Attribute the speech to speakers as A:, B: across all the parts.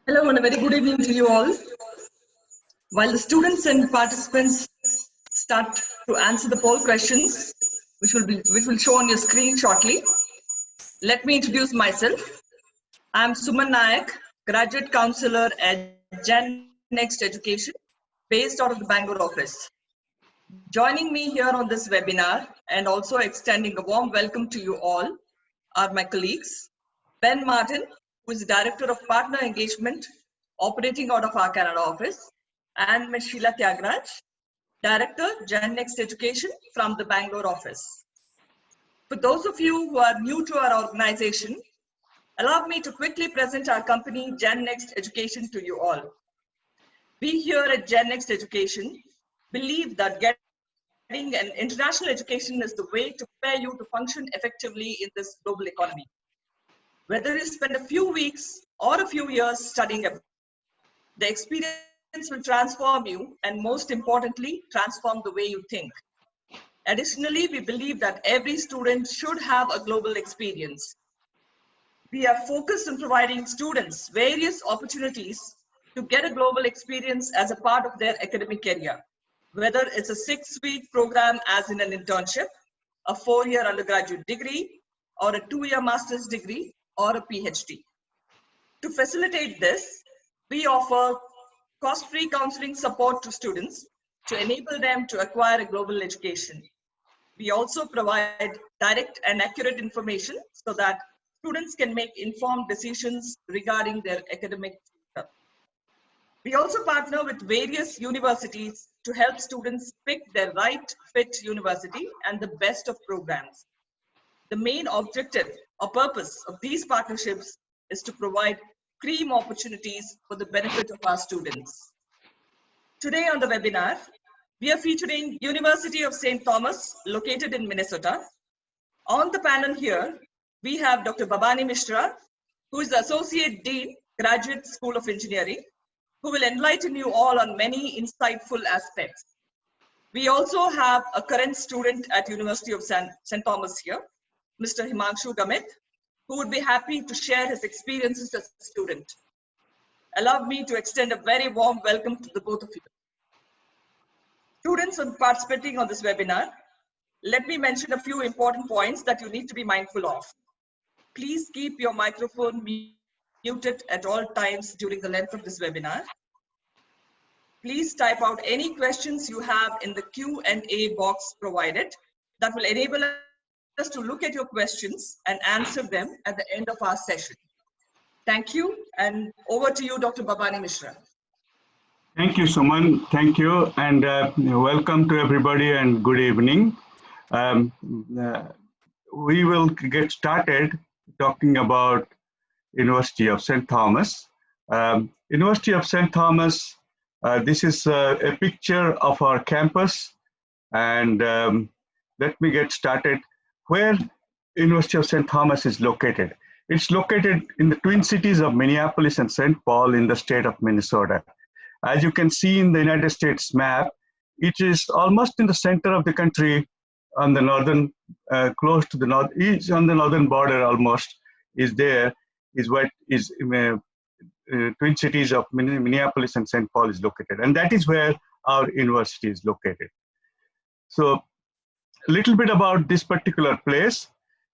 A: Hello and a very good evening to you all. While the students and participants start to answer the poll questions, which will show on your screen shortly, let me introduce myself. I am Suman Nayak, graduate counselor at Gen Next Education, based out of the Bangalore office. Joining me here on this webinar and also extending a warm welcome to you all are my colleagues, Ben Martin, who is Director of Partner Engagement, operating out of our Canada office, and Ms. Sheila Tyagraj, Director, Gen Next Education from the Bangalore office. For those of you who are new to our organization, allow me to quickly present our company, Gen Next Education, to you all. We here at Gen Next Education believe that getting an international education is the way to prepare you to function effectively in this global economy. Whether you spend a few weeks or a few years studying abroad, the experience will transform you and most importantly, transform the way you think. Additionally, we believe that every student should have a global experience. We are focused on providing students various opportunities to get a global experience as a part of their academic career. Whether it's a 6-week program as in an internship, a 4-year undergraduate degree, or a 2-year master's degree, or a PhD. To facilitate this, we offer cost-free counseling support to students to enable them to acquire a global education. We also provide direct and accurate information so that students can make informed decisions regarding their academic future. We also partner with various universities to help students pick their right fit university and the best of programs. The main objective or purpose of these partnerships is to provide cream opportunities for the benefit of our students. Today on the webinar, we are featuring University of St. Thomas, located in Minnesota. On the panel here, we have Dr. Babani Mishra, who is the Associate Dean, Graduate School of Engineering, who will enlighten you all on many insightful aspects. We also have a current student at University of St. Thomas here, Mr. Himanshu Gamit, who would be happy to share his experiences as a student. Allow me to extend a very warm welcome to the both of you. Students who are participating on this webinar, let me mention a few important points that you need to be mindful of. Please keep your microphone muted at all times during the length of this webinar. Please type out any questions you have in the Q&A box provided. That will enable us to look at your questions and answer them at the end of our session. Thank you, and over to you, Dr. Babani Mishra.
B: Thank you, Suman. Thank you, and welcome to everybody, and good evening. We will get started talking about University of St. Thomas. University of St. Thomas, this is a picture of our campus, and let me get started. Where University of St. Thomas is located? It's located in the Twin Cities of Minneapolis and St. Paul in the state of Minnesota. As you can see in the United States map, it is almost in the center of the country on the northern, close to the north, is on the northern border almost, is there, is what is Twin Cities of Minneapolis and St. Paul is located. And that is where our university is located. So a little bit about this particular place.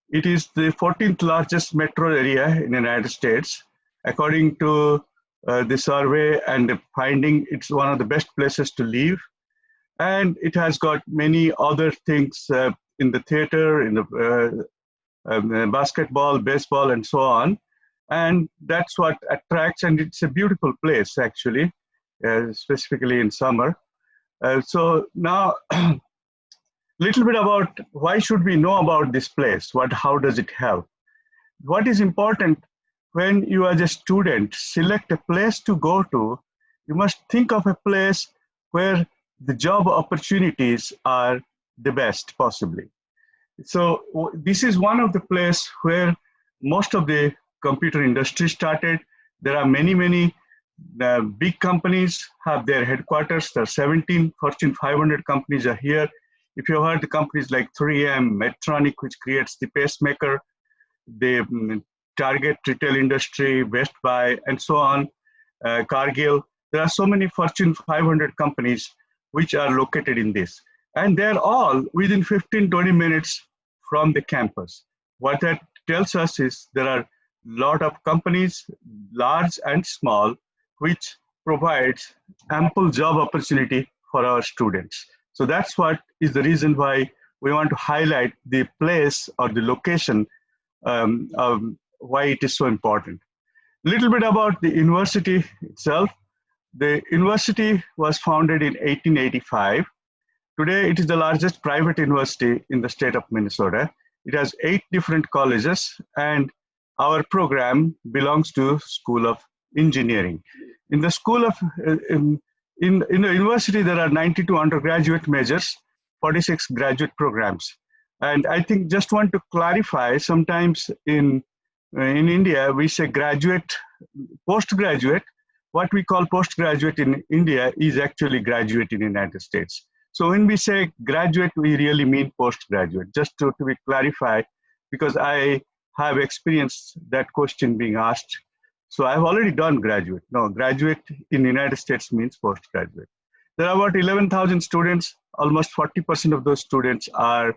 B: It is the 14th largest metro area in the United States. According to the survey and the finding, it's one of the best places to live. And it has got many other things in the theater, in the basketball, baseball, and so on. And that's what attracts, and it's a beautiful place actually, specifically in summer. So now, little bit about why should we know about this place? How does it help? What is important when you as a student select a place to go to, you must think of a place where the job opportunities are the best possibly. So this is one of the places where most of the computer industry started. There are many big companies have their headquarters. There are 17 Fortune 500 companies are here. If you heard the companies like 3M, Medtronic, which creates the pacemaker, the Target retail industry, Best Buy, and so on. Cargill. There are so many Fortune 500 companies which are located in this. And they're all within 15-20 minutes from the campus. What that tells us is there are a lot of companies, large and small, which provides ample job opportunity for our students. So that's what is the reason why we want to highlight the place or the location, why it is so important. A little bit about the university itself. The university was founded in 1885. Today, it is the largest private university in the state of Minnesota. It has 8 different colleges, and our program belongs to School of Engineering. In the School of, in the university, there are 92 undergraduate majors, 46 graduate programs. And I think just want to clarify, sometimes in India, we say graduate, postgraduate. What we call postgraduate in India is actually graduate in the United States. So when we say graduate, we really mean postgraduate, just to be clarified, because I have experienced that question being asked. So I've already done graduate. No, graduate in the United States means postgraduate. There are about 11,000 students. Almost 40% of those students are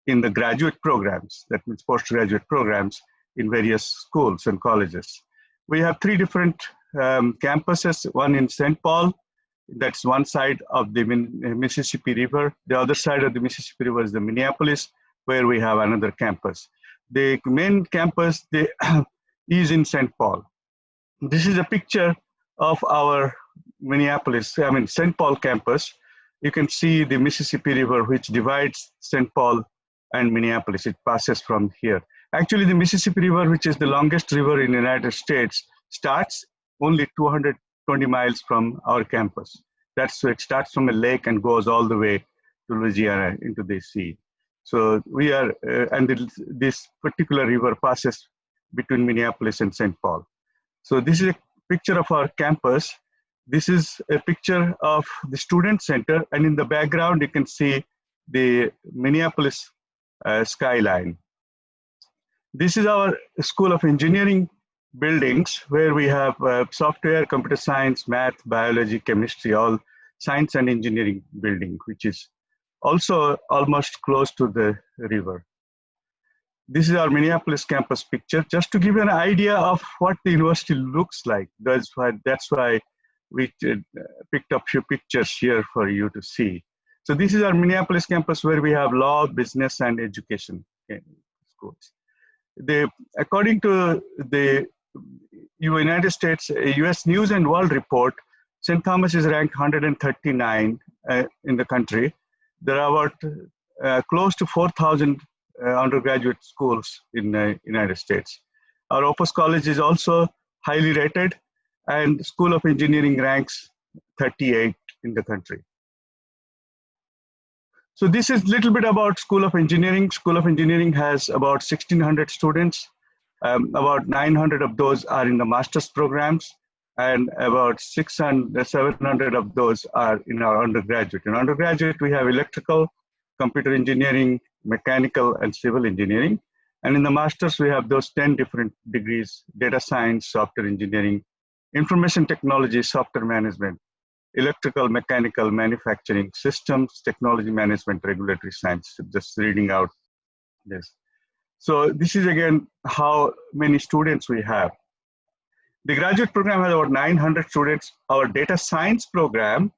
B: in the graduate programs, that means postgraduate programs in various schools and colleges. We have 3 different campuses, one in St. Paul, that's one side of the Mississippi River. The other side of the Mississippi River is the Minneapolis, where we have another campus. The main campus is in St. Paul. This is a picture of our St. Paul campus. You can see the Mississippi River, which divides St. Paul and Minneapolis. It passes from here. Actually, the Mississippi River, which is the longest river in the United States, starts only 220 miles from our campus. So it starts from a lake and goes all the way to Louisiana into the sea. So we are, this particular river passes between Minneapolis and St. Paul. So this is a picture of our campus. This is a picture of the student center, and in the background you can see the Minneapolis skyline. This is our School of Engineering buildings, where we have software, computer science, math, biology, chemistry, all science and engineering building, which is also almost close to the river. This is our Minneapolis campus picture, just to give you an idea of what the university looks like. That's why we picked up a few pictures here for you to see. So this is our Minneapolis campus, where we have law, business, and education schools. According to the United States US News and World Report, St. Thomas is ranked 139 in the country. There are about close to 4,000 undergraduate schools in the United States. Our Opus College is also highly rated, and School of Engineering ranks 38 in the country. So this is a little bit about School of Engineering. School of Engineering has about 1,600 students. About 900 of those are in the master's programs, and about 600, 700 of those are in our undergraduate. In undergraduate, we have electrical, computer engineering, mechanical, and civil engineering. And in the master's, we have those 10 different degrees: data science, software engineering, information technology, software management, electrical, mechanical, manufacturing, systems, technology management, regulatory science. Just reading out this. So this is again how many students we have. The graduate program has about 900 students. Our data science program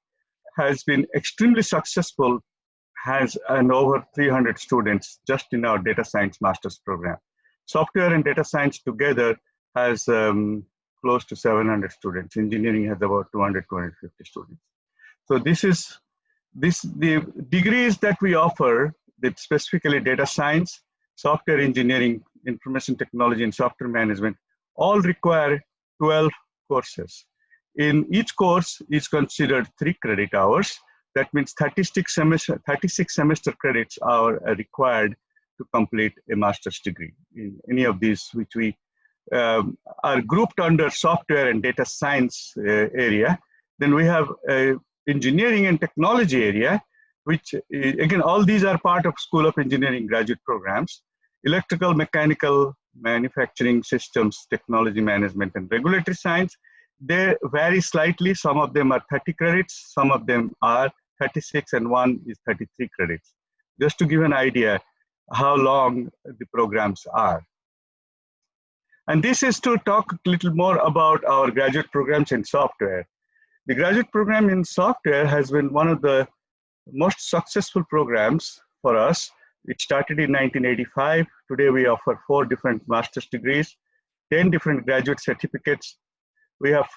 B: has been extremely successful, has over 300 students just in our data science master's program. Software and data science together has close to 700 students. Engineering has about 200, 250 students. So the degrees that we offer, that specifically data science, software engineering, information technology, and software management, all require 12 courses. In each course is considered 3 credit hours. That means 36 semester credits are required to complete a master's degree in any of these, which we are grouped under software and data science area. Then we have engineering and technology area, which again, all these are part of School of Engineering graduate programs: electrical, mechanical, manufacturing, systems, technology management, and regulatory science. They vary slightly. Some of them are 30 credits, some of them are 36, and one is 33 credits. Just to give an idea how long the programs are. And this is to talk a little more about our graduate programs in software. The graduate program in software has been one of the most successful programs for us. It started in 1985. Today we offer 4 different master's degrees, 10 different graduate certificates. We have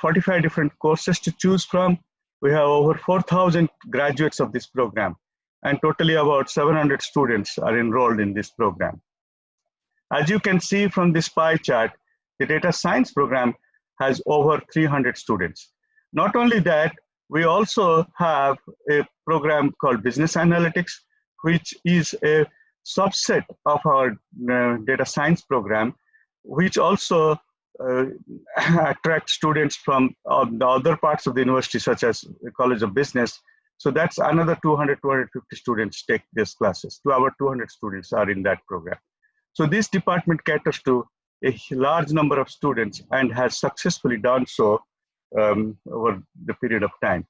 B: 45 different courses to choose from. We have over 4,000 graduates of this program, and totally about 700 students are enrolled in this program. As you can see from this pie chart, the data science program has over 300 students. Not only that, we also have a program called business analytics, which is a subset of our data science program, which also attract students from the other parts of the university, such as the College of Business. So that's another 200, 250 students take these classes. About 200 students are in that program. So this department caters to a large number of students and has successfully done so over the period of time.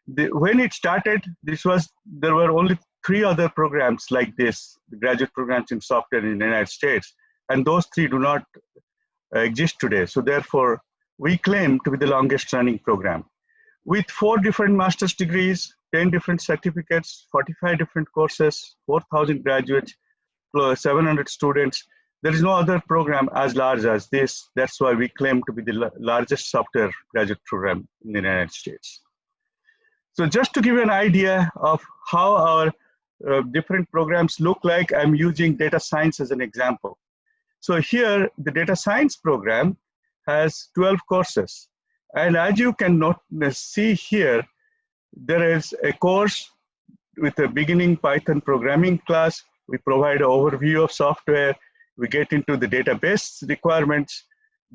B: When it started, there were only 3 other programs like this, the graduate programs in software in the United States, and those 3 do not exist today. So therefore, we claim to be the longest running program. With 4 different master's degrees, 10 different certificates, 45 different courses, 4,000 graduates, 700 students, there is no other program as large as this. That's why we claim to be the largest software graduate program in the United States. So just to give you an idea of how our different programs look like, I'm using data science as an example. So here, the data science program has 12 courses. And as you can see here, there is a course with a beginning Python programming class. We provide an overview of software. We get into the database requirements,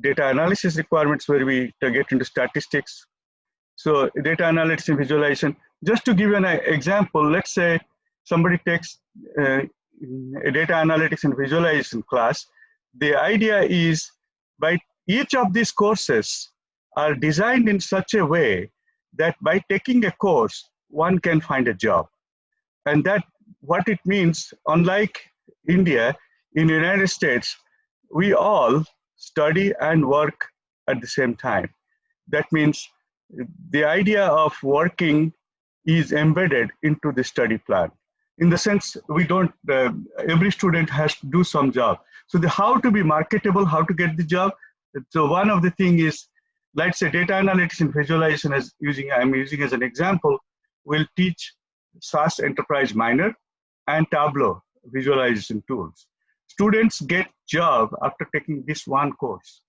B: data analysis requirements, where we get into statistics. So data analytics and visualization. Just to give you an example, let's say somebody takes a data analytics and visualization class. The idea is, by each of these courses are designed in such a way that by taking a course, one can find a job. And that what it means, unlike India, in the United States, we all study and work at the same time. That means the idea of working is embedded into the study plan. In the sense, we don't, every student has to do some job. So how to be marketable, how to get the job. So one of the things is, let's say data analytics and visualization I'm using as an example, will teach SAS Enterprise Miner and Tableau visualization tools. Students get job after taking this one course.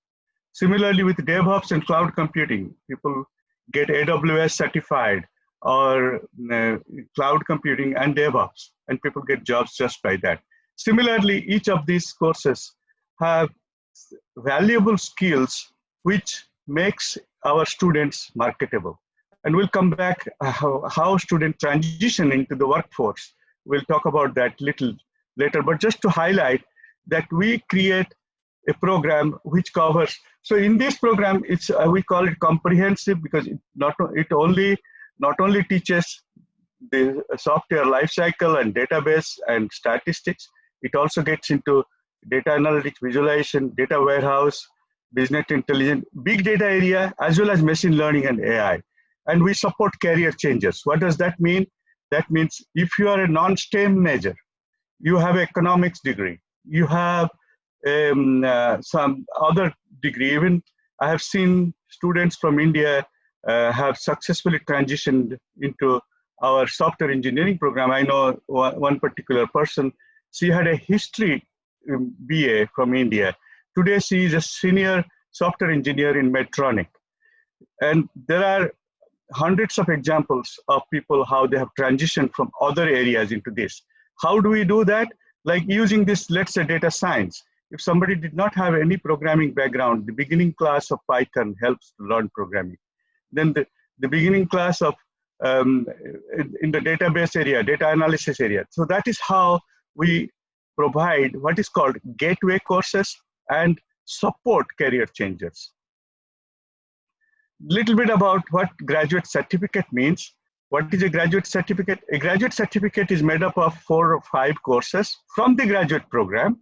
B: Similarly with DevOps and cloud computing, people get AWS certified or cloud computing and DevOps, and people get jobs just by that. Similarly, each of these courses have valuable skills which makes our students marketable. And we'll come back how students transition into the workforce. We'll talk about that little later, but just to highlight that we create a program which covers. So in this program, it's we call it comprehensive because it not only teaches the software lifecycle and database and statistics, it also gets into data analytics, visualization, data warehouse, business intelligence, big data area, as well as machine learning and AI. And we support career changes. What does that mean? That means if you are a non-STEM major, you have an economics degree, you have some other degree. Even I have seen students from India have successfully transitioned into our software engineering program. I know one particular person, she had a history BA from India. Today she is a senior software engineer in Medtronic. And there are hundreds of examples of people how they have transitioned from other areas into this. How do we do that? Like using this, let's say data science. If somebody did not have any programming background, the beginning class of Python helps to learn programming. Then the beginning class of in the database area, data analysis area. So that is how we provide what is called gateway courses and support career changers. little bit about what graduate certificate means. What is a graduate certificate? A graduate certificate is made up of 4 or 5 courses from the graduate program.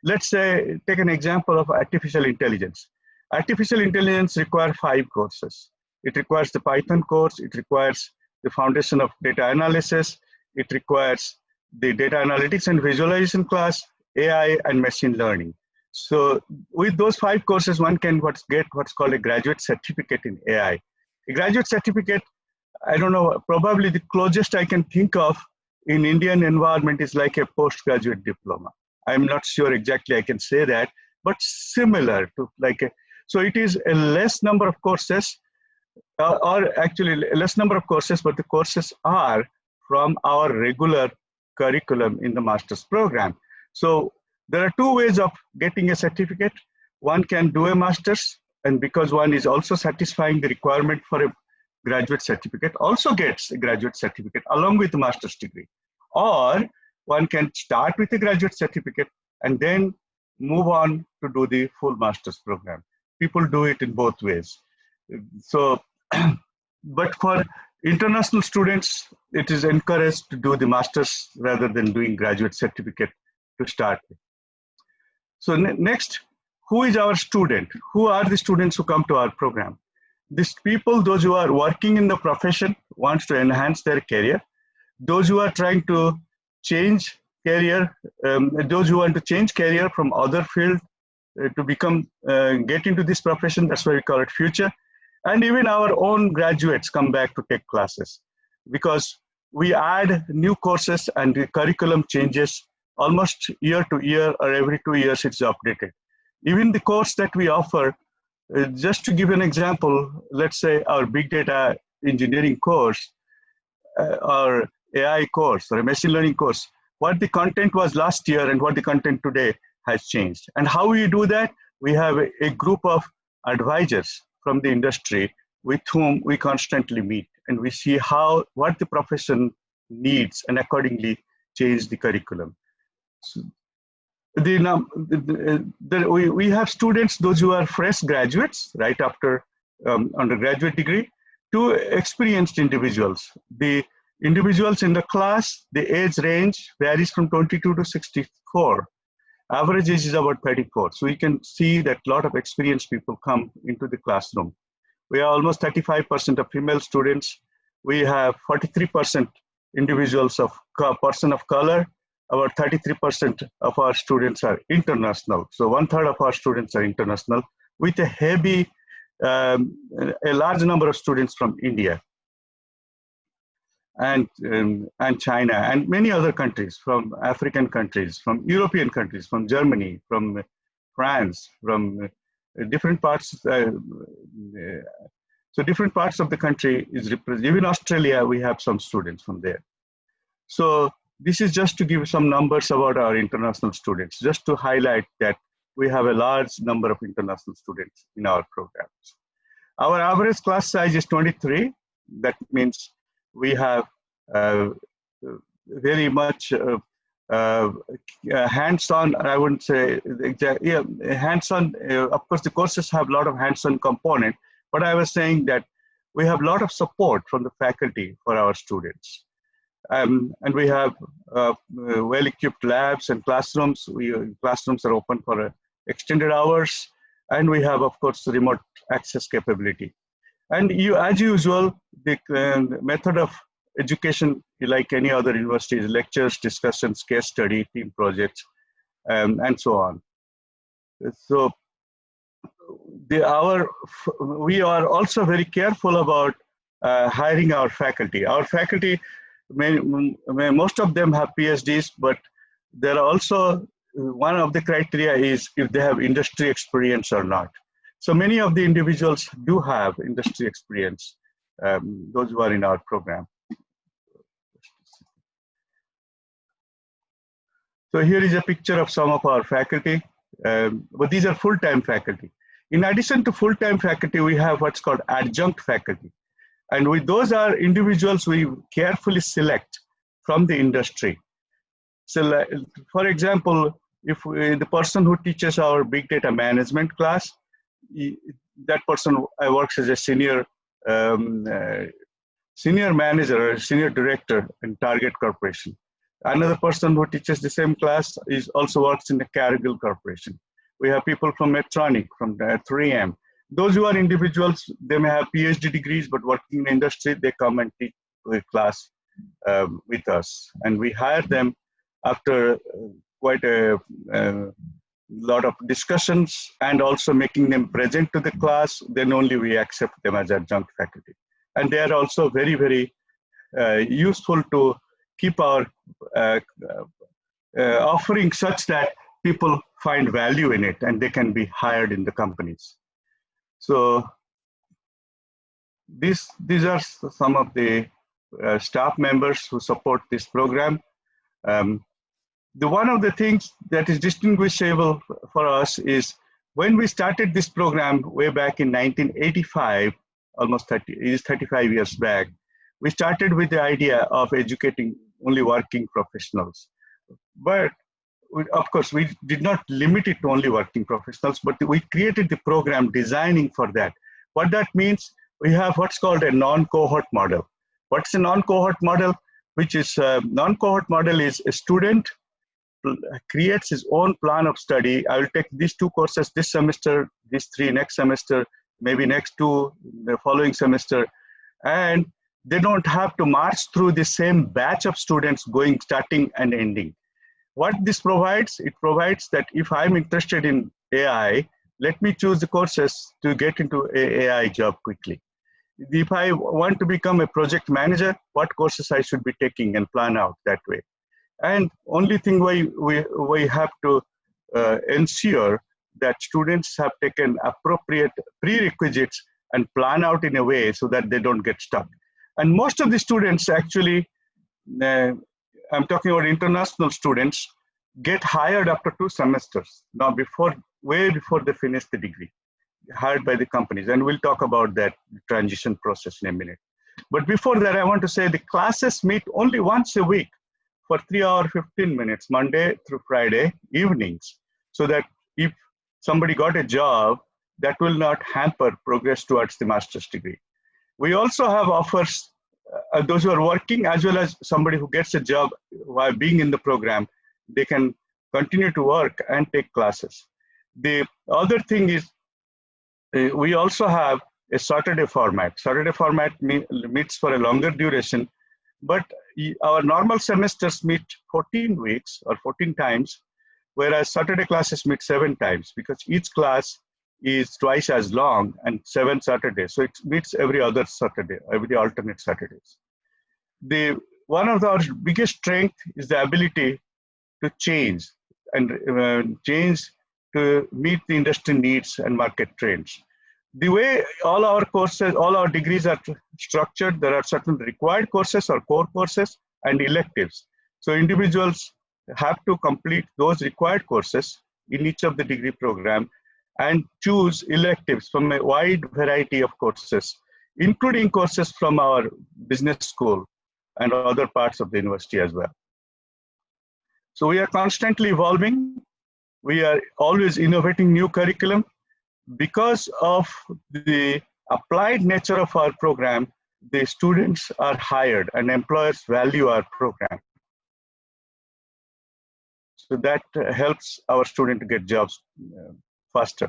B: Let's say, take an example of artificial intelligence. Artificial intelligence requires 5 courses. It requires the Python course, it requires the foundation of data analysis, it requires the data analytics and visualization class, AI and machine learning. So with those 5 courses, one can get what's called a graduate certificate in AI. A graduate certificate, I don't know, probably the closest I can think of in Indian environment is like a postgraduate diploma. I'm not sure exactly I can say that, but similar to like a, so it is a less number of courses, or actually less number of courses, but the courses are from our regular curriculum in the master's program. So there are 2 ways of getting a certificate. One can do a master's, and because one is also satisfying the requirement for a graduate certificate, also gets a graduate certificate along with the master's degree. Or one can start with a graduate certificate and then move on to do the full master's program. People do it in both ways. So, but for international students, it is encouraged to do the master's rather than doing graduate certificate to start with. So next, who is our student? Who are the students who come to our program? These people, those who are working in the profession, wants to enhance their career. Those who are trying to change career, those who want to change career from other field to become, get into this profession, that's why we call it future. And even our own graduates come back to take classes because we add new courses and the curriculum changes almost year to year or every 2 years it's updated. Even the course that we offer, just to give an example, let's say our big data engineering course, or AI course or a machine learning course, what the content was last year and what the content today has changed. And how we do that? We have a group of advisors from the industry with whom we constantly meet, and we see what the profession needs and accordingly change the curriculum. So we have students, those who are fresh graduates right after undergraduate degree, to experienced individuals. The individuals in the class, the age range varies from 22 to 64. Average age is about 34. So you can see that a lot of experienced people come into the classroom. We have almost 35% of female students. We have 43% individuals of person of color. About 33% of our students are international. So 1/3 of our students are international, with a heavy, a large number of students from India and China and many other countries, from African countries, from European countries, from Germany, from France, from different parts. So different parts of the country is represented. Even Australia, we have some students from there. So this is just to give some numbers about our international students, just to highlight that we have a large number of international students in our programs. Our average class size is 23. That means we have very much hands-on, I wouldn't say exactly, yeah, hands-on. Of course, the courses have a lot of hands-on component, but I was saying that we have a lot of support from the faculty for our students. And we have well-equipped labs and classrooms. Classrooms are open for extended hours, and we have, of course, remote access capability. And as usual, the method of education, like any other university, is lectures, discussions, case study, team projects, and so on. So we are also very careful about hiring our faculty. Our faculty, most of them have PhDs, but there are also, one of the criteria is if they have industry experience or not. So many of the individuals do have industry experience, those who are in our program. So here is a picture of some of our faculty, but these are full-time faculty. In addition to full-time faculty, we have what's called adjunct faculty. And those are individuals we carefully select from the industry. So for example, if the person who teaches our big data management class, that person works as a senior senior manager or senior director in Target Corporation. Another person who teaches the same class is also works in the Cargill Corporation. We have people from Medtronic, from 3M. Those who are individuals, they may have PhD degrees, but working in the industry, they come and teach the class with us. And we hire them after quite a lot of discussions and also making them present to the class, then only we accept them as adjunct faculty. And they are also very, very useful to keep our offering such that people find value in it and they can be hired in the companies. So these are some of the staff members who support this program. One of the things that is distinguishable for us is when we started this program way back in 1985, almost 35 years back, we started with the idea of educating only working professionals. But of course, we did not limit it to only working professionals, but we created the program designing for that. What that means, we have what's called a non-cohort model. What's a non-cohort model? Which is non-cohort model is a student creates his own plan of study. I will take these 2 courses this semester, these 3 next semester, maybe next 2 the following semester, and they don't have to march through the same batch of students going, starting and ending. What this provides, it provides that if I'm interested in AI, let me choose the courses to get into an AI job quickly. If I want to become a project manager, what courses I should be taking and plan out that way. And only thing we have to ensure that students have taken appropriate prerequisites and plan out in a way so that they don't get stuck. And most of the students actually, I'm talking about international students, get hired after 2 semesters. Now way before they finish the degree, hired by the companies. And we'll talk about that transition process in a minute. But before that, I want to say the classes meet only once a week for 3 hours, 15 minutes, Monday through Friday evenings, so that if somebody got a job, that will not hamper progress towards the master's degree. We also have offers, those who are working as well as somebody who gets a job while being in the program, they can continue to work and take classes. The other thing is, we also have a Saturday format. Saturday format meets for a longer duration, but our normal semesters meet 14 weeks or 14 times, whereas Saturday classes meet 7 times because each class is twice as long and 7 Saturdays. So it meets every other Saturday, every alternate Saturdays. One of our biggest strength is the ability to change and change to meet the industry needs and market trends. The way all our courses, all our degrees are structured, there are certain required courses or core courses and electives. So individuals have to complete those required courses in each of the degree program and choose electives from a wide variety of courses, including courses from our business school and other parts of the university as well. So we are constantly evolving. We are always innovating new curriculum. Because of the applied nature of our program, the students are hired and employers value our program. So that helps our students to get jobs faster.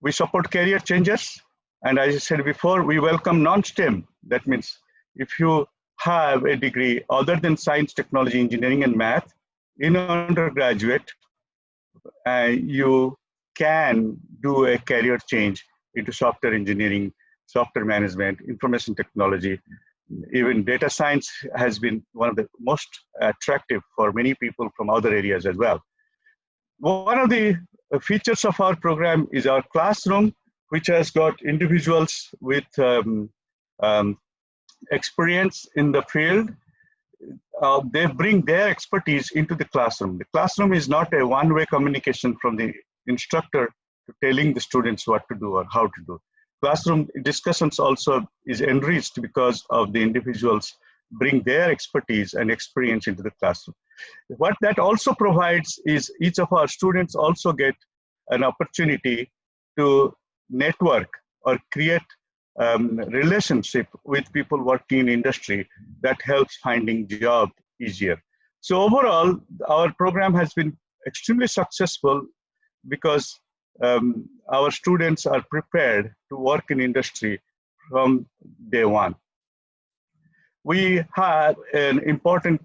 B: We support career changes. And as I said before, we welcome non-STEM. That means if you have a degree other than science, technology, engineering, and math in undergraduate, you can do a career change into software engineering, software management, information technology. Even data science has been one of the most attractive for many people from other areas as well. One of the features of our program is our classroom, which has got individuals with experience in the field. They bring their expertise into the classroom. The classroom is not a one-way communication from the instructor to telling the students what to do or how to do. Classroom discussions also is enriched because of the individuals bring their expertise and experience into the classroom. What that also provides is each of our students also get an opportunity to network or create relationship with people working in industry that helps finding job easier. So overall, our program has been extremely successful because our students are prepared to work in industry from day one. We have an important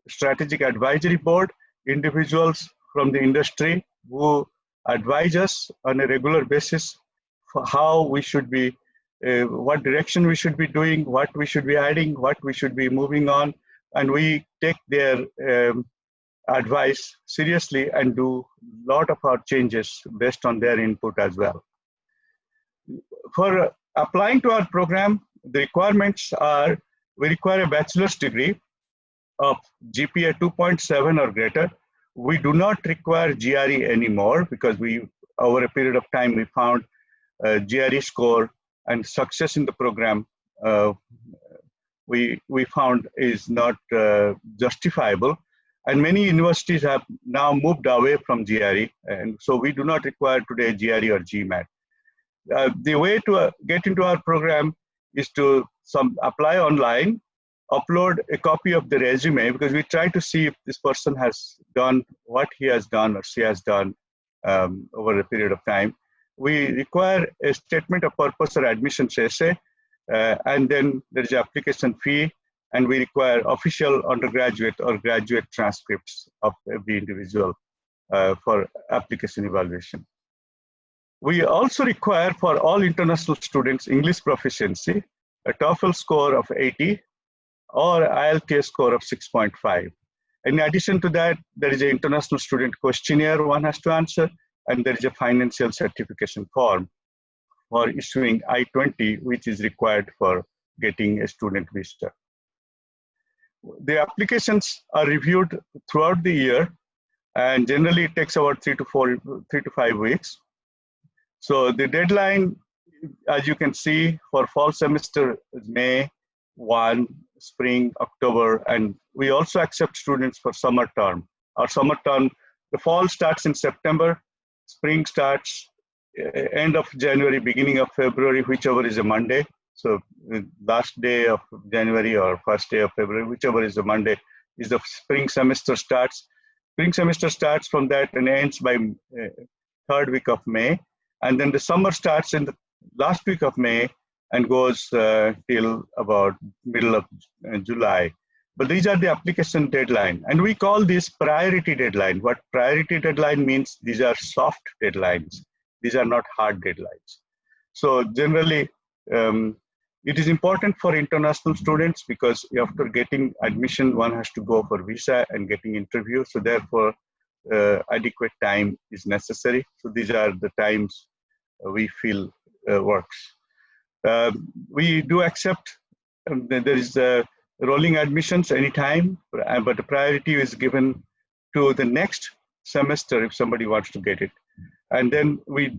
B: strategic advisory board, individuals from the industry who advise us on a regular basis for how we should be, what direction we should be doing, what we should be adding, what we should be moving on, and we take their advice seriously and do a lot of our changes based on their input as well. For applying to our program, the requirements are, we require a bachelor's degree of GPA 2.7 or greater. We do not require GRE anymore because over a period of time, we found GRE score and success in the program we found is not justifiable. And many universities have now moved away from GRE. And so we do not require today GRE or GMAT. The way to get into our program is to apply online, upload a copy of the resume, because we try to see if this person has done what he has done or she has done over a period of time. We require a statement of purpose or admissions essay, and then there is application fee, and we require official undergraduate or graduate transcripts of every individual for application evaluation. We also require for all international students English proficiency, a TOEFL score of 80 or IELTS score of 6.5. In addition to that, there is an international student questionnaire one has to answer, and there is a financial certification form for issuing I-20, which is required for getting a student visa. The applications are reviewed throughout the year, and generally it takes about 3 to 5 weeks. So the deadline, as you can see, for fall semester is May 1, spring, October, and we also accept students for summer term. Our summer term, the fall starts in September, spring starts end of January, beginning of February, whichever is a Monday. So last day of January or first day of February, whichever is a Monday, is the spring semester starts. Spring semester starts from that and ends by third week of May. And then the summer starts in the last week of May and goes till about middle of July. But these are the application deadline. And we call this priority deadline. What priority deadline means, these are soft deadlines. These are not hard deadlines. So generally, it is important for international students because after getting admission, one has to go for visa and getting interview. So therefore, adequate time is necessary. So these are the times we feel works. We do accept, there is rolling admissions anytime, but the priority is given to the next semester if somebody wants to get it. And then we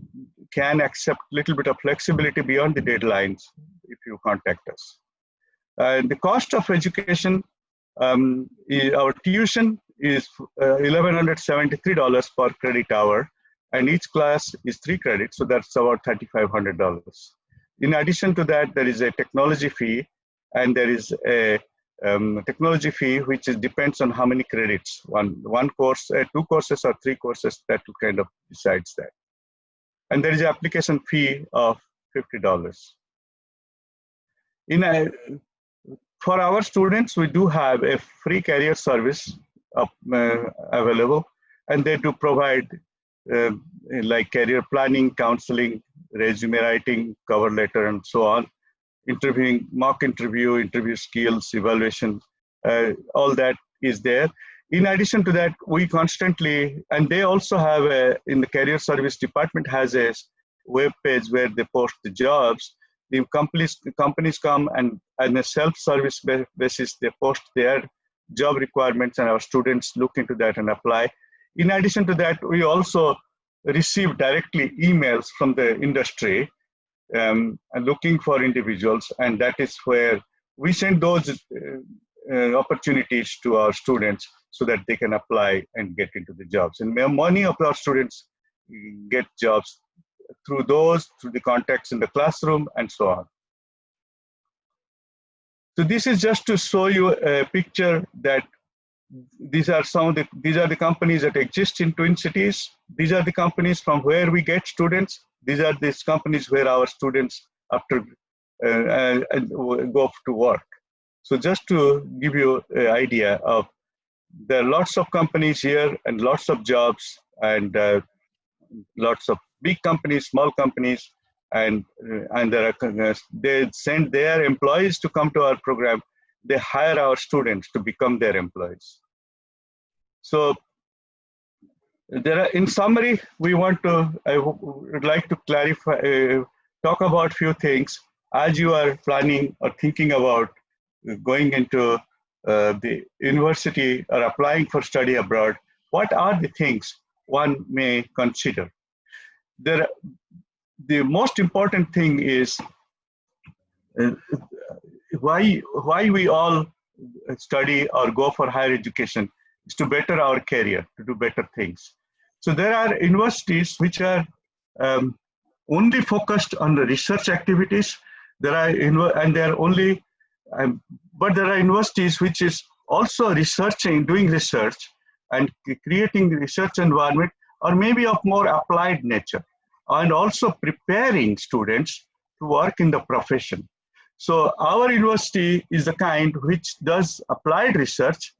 B: can accept a little bit of flexibility beyond the deadlines if you contact us. The cost of education, our tuition is $1,173 per credit hour, and each class is 3 credits, so that's about $3,500. In addition to that, there is a technology fee, and there is a technology fee which depends on how many credits, one course, 2 courses or 3 courses, that kind of decides that. And there is an application fee of $50. For our students, we do have a free career service available, and they do provide like career planning, counseling, resume writing, cover letter, and so on, interviewing, mock interview, interview skills, evaluation, all that is there. In addition to that, we constantly, and they also have in the career service department has a web page where they post the jobs. The companies come and on a self-service basis, they post their job requirements, and our students look into that and apply. In addition to that, we also receive directly emails from the industry and looking for individuals, and that is where we send those opportunities to our students so that they can apply and get into the jobs. And many of our students get jobs through the contacts in the classroom and so on. So this is just to show you a picture that these are the companies that exist in Twin Cities. These are the companies from where we get students. These are these companies where our students after go to work. So just to give you an idea of, there are lots of companies here and lots of jobs and lots of big companies, small companies, and they send their employees to come to our program. They hire our students to become their employees. So in summary, I would like to clarify, talk about few things as you are planning or thinking about going into the university or applying for study abroad. What are the things one may consider? The most important thing is why we all study or go for higher education is to better our career, to do better things. So there are universities which are only focused on the research activities. There are but there are universities which is also doing research and creating research environment, or maybe of more applied nature, and also preparing students to work in the profession. So our university is the kind which does applied research.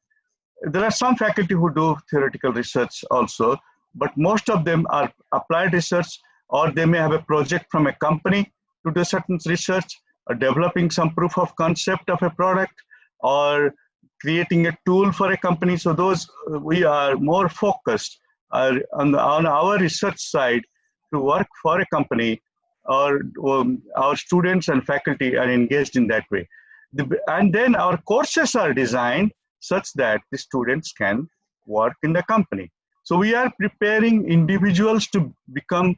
B: There are some faculty who do theoretical research also, but most of them are applied research, or they may have a project from a company to do certain research, or developing some proof of concept of a product, or creating a tool for a company. So those, we are more focused on our research side to work for a company, or our students and faculty are engaged in that way. And then our courses are designed such that the students can work in the company. So we are preparing individuals to become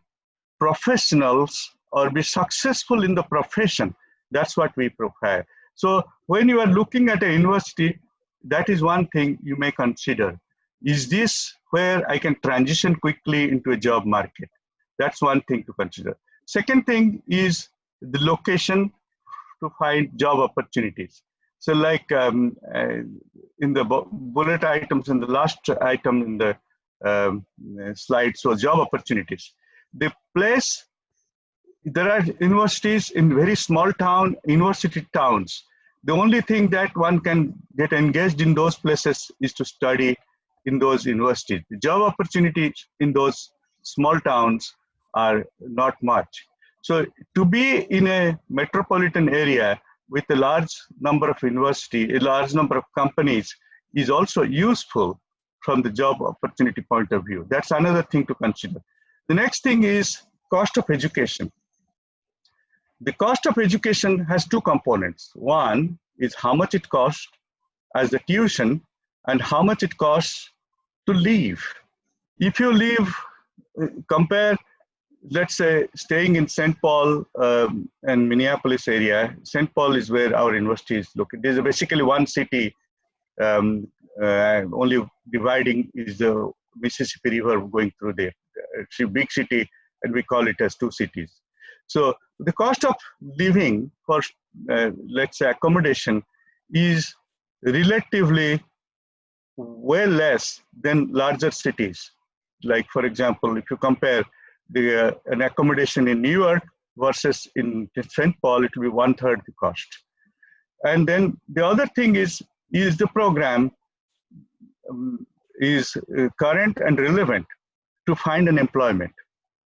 B: professionals or be successful in the profession. That's what we prepare. So when you are looking at a university, that is one thing you may consider. Is this where I can transition quickly into a job market? That's one thing to consider. Second thing is the location to find job opportunities. So like in the bullet items, in the last item in the slide, so job opportunities. The place, there are universities in very small university towns. The only thing that one can get engaged in those places is to study in those universities. The job opportunities in those small towns are not much. So to be in a metropolitan area with a large number of universities, a large number of companies is also useful from the job opportunity point of view. That's another thing to consider. The next thing is cost of education. The cost of education has two components. One is how much it costs as the tuition and how much it costs to live. If you live, compare, let's say, staying in St. Paul and Minneapolis area. St. Paul is where our university is located. There's basically one city, only dividing is the Mississippi River going through there. It's a big city, and we call it as two cities. So the cost of living for, let's say, accommodation is relatively way less than larger cities. Like, for example, if you compare an accommodation in New York versus in St. Paul, it will be 1/3 the cost. And then the other thing is the program is current and relevant to find an employment.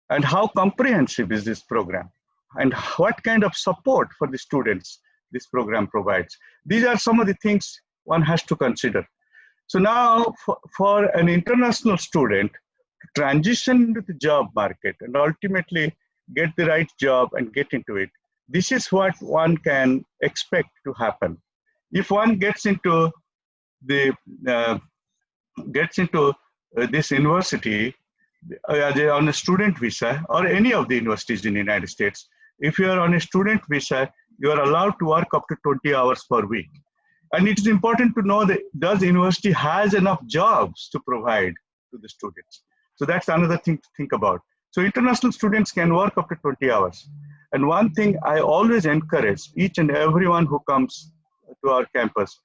B: And how comprehensive is this program? And what kind of support for the students this program provides? These are some of the things one has to consider. So now for an international student to transition into the job market and ultimately get the right job and get into it, this is what one can expect to happen. If one gets into this university on a student visa, or any of the universities in the United States, if you are on a student visa, you are allowed to work up to 20 hours per week. And it is important to know that does the university has enough jobs to provide to the students. So that's another thing to think about. So international students can work up to 20 hours. And one thing I always encourage each and everyone who comes to our campus,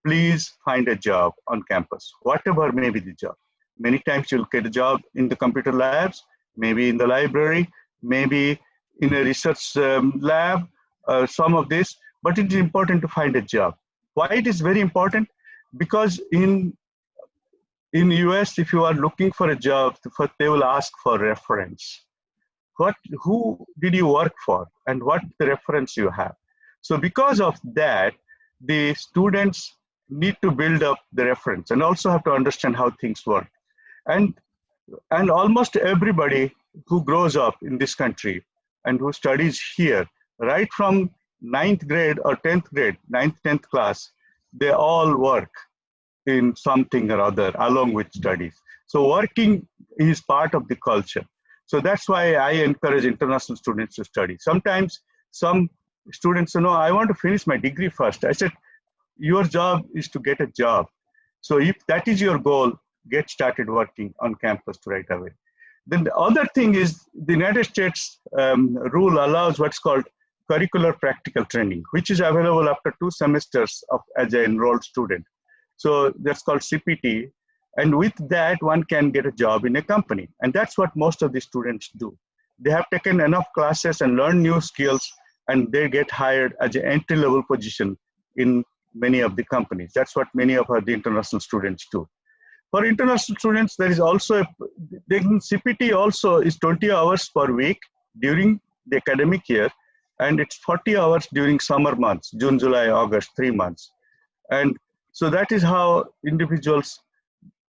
B: please find a job on campus, whatever may be the job. Many times you'll get a job in the computer labs, maybe in the library, maybe in a research lab, some of this, but it is important to find a job. Why it is very important? Because in US, if you are looking for a job, first they will ask for reference. Who did you work for and what the reference you have? So because of that, the students need to build up the reference and also have to understand how things work. And almost everybody who grows up in this country and who studies here, right from 9th grade or 10th grade, 9th, 10th class, they all work in something or other along with studies. So working is part of the culture. So that's why I encourage international students to study. Sometimes some students say, no, I want to finish my degree first. I said, your job is to get a job. So if that is your goal, get started working on campus right away. Then the other thing is the United States rule allows what's called curricular practical training, which is available after 2 semesters as an enrolled student. So that's called CPT. And with that, one can get a job in a company. And that's what most of the students do. They have taken enough classes and learned new skills, and they get hired as an entry-level position in many of the companies. That's what many of the international students do. For international students, there is also, CPT also is 20 hours per week during the academic year, and it's 40 hours during summer months, June, July, August, 3 months. And so that is how individuals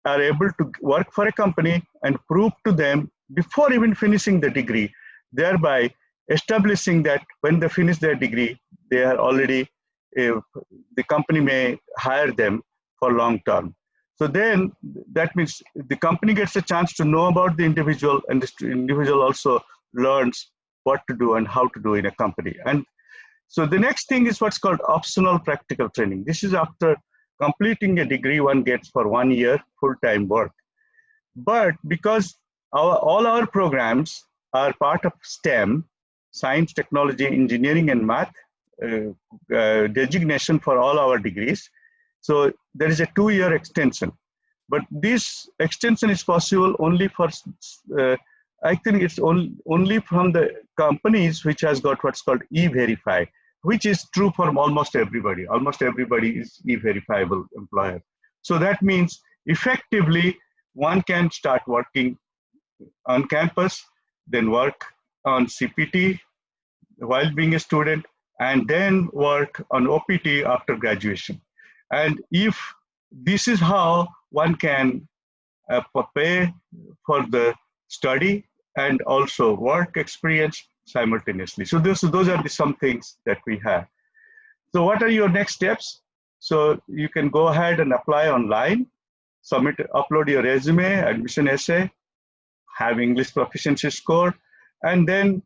B: are able to work for a company and prove to them before even finishing the degree, thereby establishing that when they finish their degree, they are already, the company may hire them for long term. So then that means the company gets a chance to know about the individual, and the individual also learns what to do and how to do in a company. And so the next thing is what's called optional practical training. This is after completing a degree one gets for 1 year full-time work. But because all our programs are part of STEM, science, technology, engineering, and math designation for all our degrees, so there is a 2-year extension. But this extension is possible only for, I think it's only from the companies which has got what's called E-Verify, which is true for almost everybody. Almost everybody is E-Verifiable employer. So that means effectively one can start working on campus, then work on CPT while being a student, and then work on OPT after graduation. And if this is how one can pay for the study and also work experience simultaneously. So those are some things that we have. So what are your next steps? So you can go ahead and apply online, upload your resume, admission essay, have English proficiency score, and then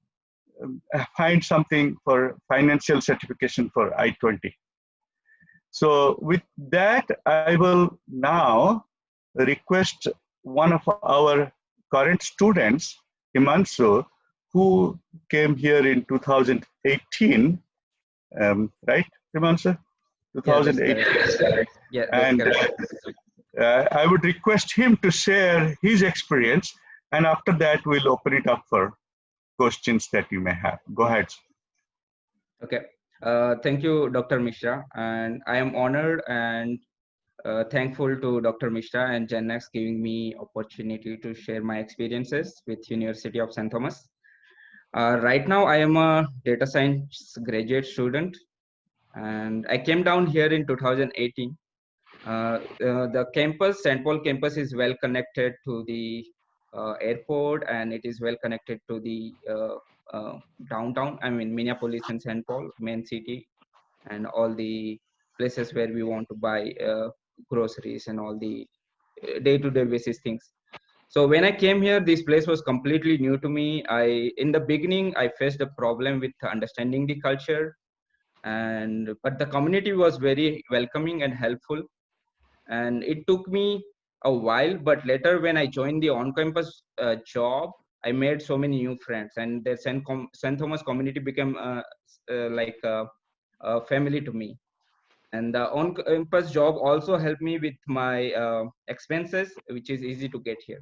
B: find something for financial certification for I-20. So with that, I will now request one of our current students, Himanshu, who came here in 2018, right, Himanshu? 2018.
C: Yeah,
B: and I would request him to share his experience, and after that, we'll open it up for questions that you may have. Go ahead.
C: Okay. Thank you, Dr. Mishra, and I am honored and thankful to Dr. Mishra and GenX giving me opportunity to share my experiences with University of St. Thomas. Right now, I am a data science graduate student, and I came down here in 2018. The campus, St. Paul campus, is well connected to the airport, and it is well connected to the downtown, I mean Minneapolis and St. Paul, main city, and all the places where we want to buy groceries and all the day-to-day basis things. So when I came here, this place was completely new to me. In the beginning, I faced a problem with understanding the culture, but the community was very welcoming and helpful. And it took me a while, but later when I joined the on-campus job, I made so many new friends, and the St. Thomas community became like a family to me. And the on-campus job also helped me with my expenses, which is easy to get here.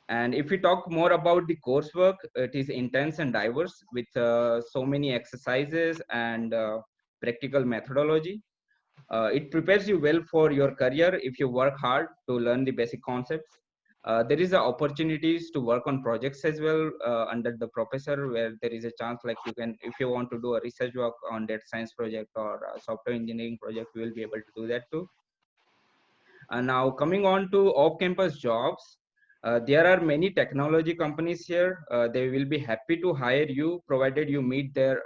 C: And if we talk more about the coursework, it is intense and diverse with so many exercises and practical methodology. It prepares you well for your career if you work hard to learn the basic concepts. There is opportunities to work on projects as well under the professor, where there is a chance like you can, if you want to do a research work on data science project or a software engineering project, you will be able to do that too. Now coming on to off-campus jobs, there are many technology companies here. They will be happy to hire you provided you meet their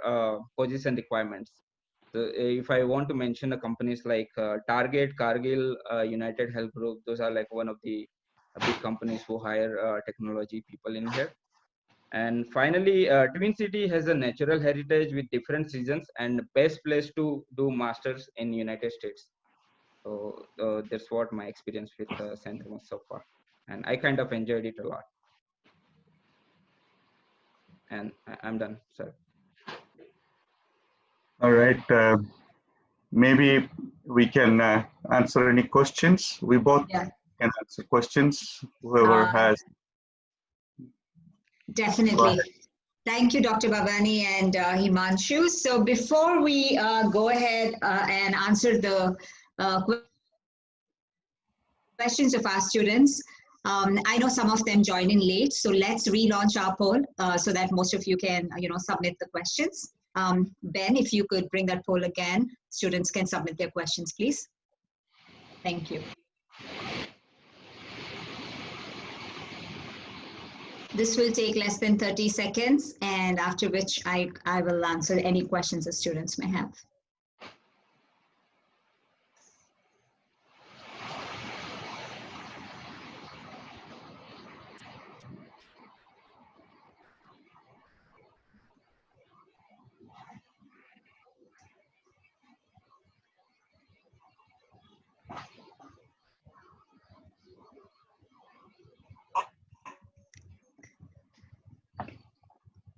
C: position requirements. So if I want to mention the companies like Target, Cargill, United Health Group, those are like one of the big companies who hire technology people in here. And finally, Twin City has a natural heritage with different seasons and best place to do masters in United States. So that's what my experience with St. Thomas so far. And I kind of enjoyed it a lot. And I'm done, sir.
B: All right. Maybe we can answer any questions. We both can answer questions, whoever has.
D: Definitely. Thank you, Dr. Bhavani and Himanshu. So before we go ahead and answer the questions of our students, I know some of them joined in late, so let's relaunch our poll so that most of you can, submit the questions. Ben, if you could bring that poll again, students can submit their questions, please. Thank you. This will take less than 30 seconds, and after which I will answer any questions the students may have.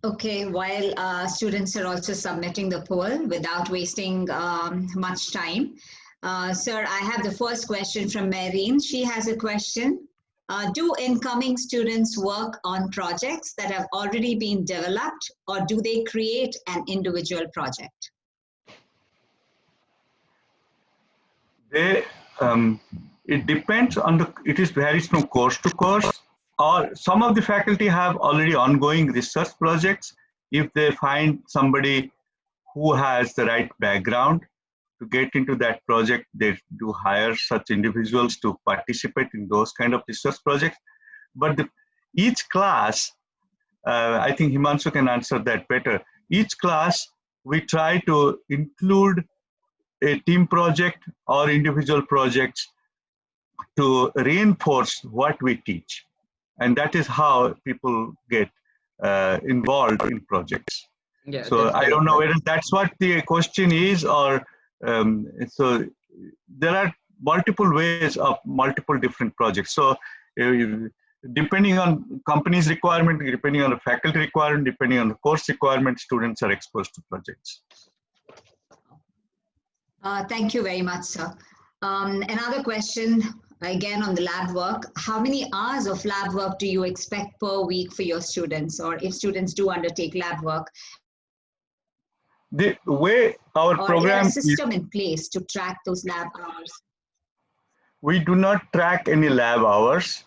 D: Okay, while students are also submitting the poll without wasting much time. Sir, I have the first question from Marine. She has a question. Do incoming students work on projects that have already been developed, or do they create an individual project?
B: It depends on varies from course to course. Or some of the faculty have already ongoing research projects. If they find somebody who has the right background to get into that project, they do hire such individuals to participate in those kind of research projects. But each class, I think Himanshu can answer that better. Each class, we try to include a team project or individual projects to reinforce what we teach. And that is how people get involved in projects. Yeah, so I don't know whether that's what the question is, or so there are multiple ways of multiple different projects. So depending on company's requirement, depending on the faculty requirement, depending on the course requirement, students are exposed to projects.
D: Thank you very much, sir. Another question, again on the lab work. How many hours of lab work do you expect per week for your students, or if students do undertake lab work?
B: The way our program
D: is a system in place to track those lab hours?
B: We do not track any lab hours.